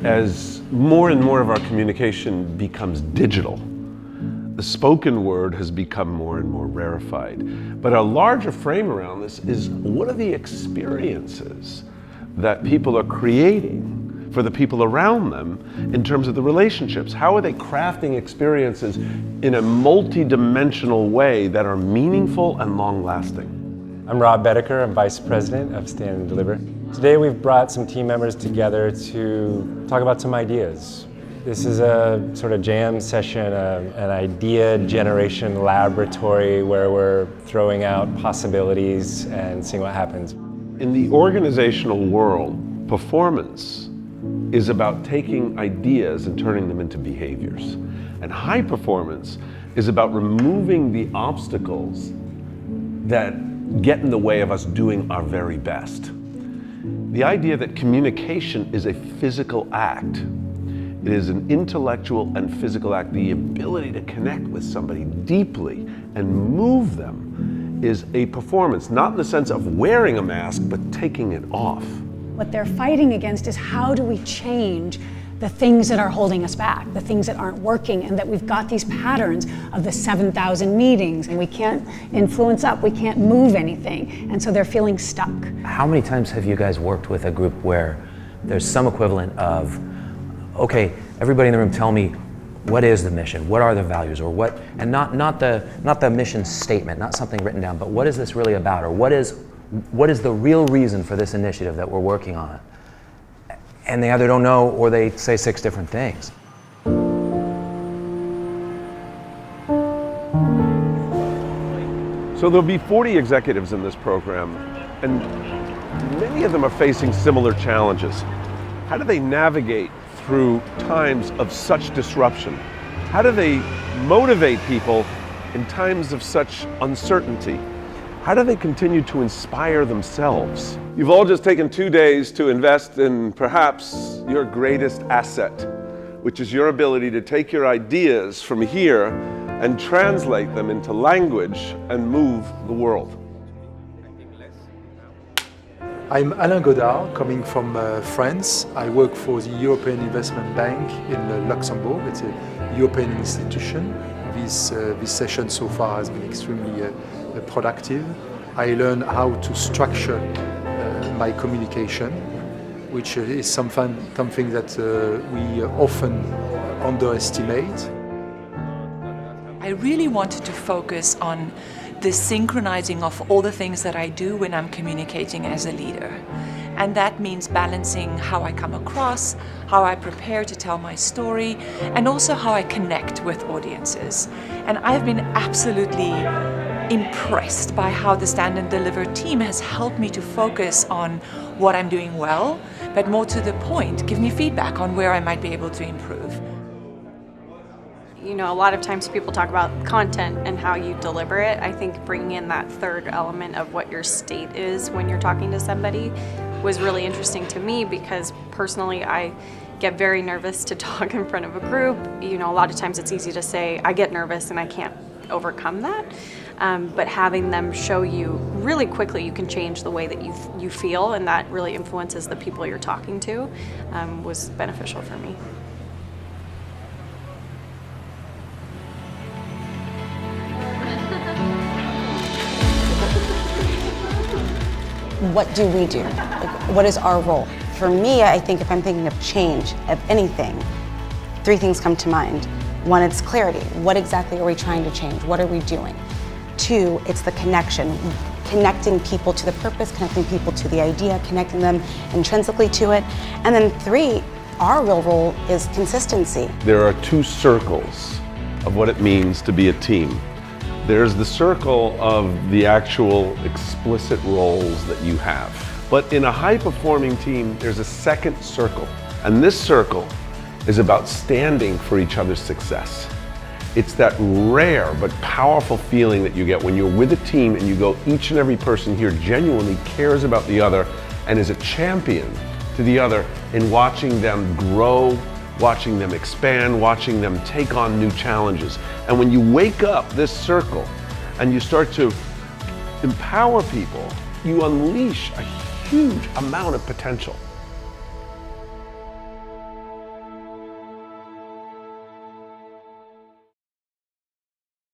As more and more of our communication becomes digital, the spoken word has become more and more rarefied. But a larger frame around this is, what are the experiences that people are creating for the people around them in terms of the relationships? How are they crafting experiences in a multi-dimensional way that are meaningful and long-lasting? I'm BAEDEKER, I'm Vice President of Stand and Deliver. Today we've brought some team members together to talk about some ideas. This is a sort of jam session, an idea generation laboratory where we're throwing out possibilities and seeing what happens. In the organizational world, performance is about taking ideas and turning them into behaviors. And high performance is about removing the obstacles that get in the way of us doing our very best. The idea that communication is a physical act. It is an intellectual and physical act. The ability to connect with somebody deeply and move them is a performance, not in the sense of wearing a mask, but taking it off. What they're fighting against is, how do we change the things that are holding us back, the things that aren't working, and that we've got these patterns of the 7,000 meetings and we can't influence up, we can't move anything, and so they're feeling stuck. How many times have you guys worked with a group where there's some equivalent of, okay, everybody in the room tell me, what is the mission? What are the values? Or what, and not the mission statement, not something written down, but what is this really about? Or what is the real reason for this initiative that we're working on? And they either don't know or they say 6 different things. So there'll be 40 executives in this program, and many of them are facing similar challenges. How do they navigate through times of such disruption? How do they motivate people in times of such uncertainty? How do they continue to inspire themselves? You've all just taken 2 days to invest in perhaps your greatest asset, which is your ability to take your ideas from here and translate them into language and move the world. I'm Alain Godard, coming from France. I work for the European Investment Bank in Luxembourg. It's a European institution. This session so far has been extremely productive. I learned how to structure my communication, which is something that we often underestimate. I really wanted to focus on the synchronizing of all the things that I do when I'm communicating as a leader. And that means balancing how I come across, how I prepare to tell my story, and also how I connect with audiences. And I've been absolutely impressed by how the Stand and Deliver team has helped me to focus on what I'm doing well, but more to the point, give me feedback on where I might be able to improve. You know, a lot of times people talk about content and how you deliver it. I think bringing in that third element of what your state is when you're talking to somebody was really interesting to me, because personally I get very nervous to talk in front of a group. You know, a lot of times it's easy to say, I get nervous and I can't overcome that. But having them show you really quickly you can change the way that you feel, and that really influences the people you're talking to, was beneficial for me. What do we do? Like, what is our role? For me, I think if I'm thinking of change, of anything, 3 things come to mind. 1, it's clarity. What exactly are we trying to change? What are we doing? 2, it's the connection. Connecting people to the purpose, connecting people to the idea, connecting them intrinsically to it. And then 3, our real role is consistency. There are 2 circles of what it means to be a team. There's the circle of the actual explicit roles that you have. But in a high-performing team, there's a second circle. And this circle is about standing for each other's success. It's that rare but powerful feeling that you get when you're with a team and you go, each and every person here genuinely cares about the other and is a champion to the other in watching them grow, watching them expand, watching them take on new challenges. And when you wake up this circle and you start to empower people, you unleash a huge amount of potential.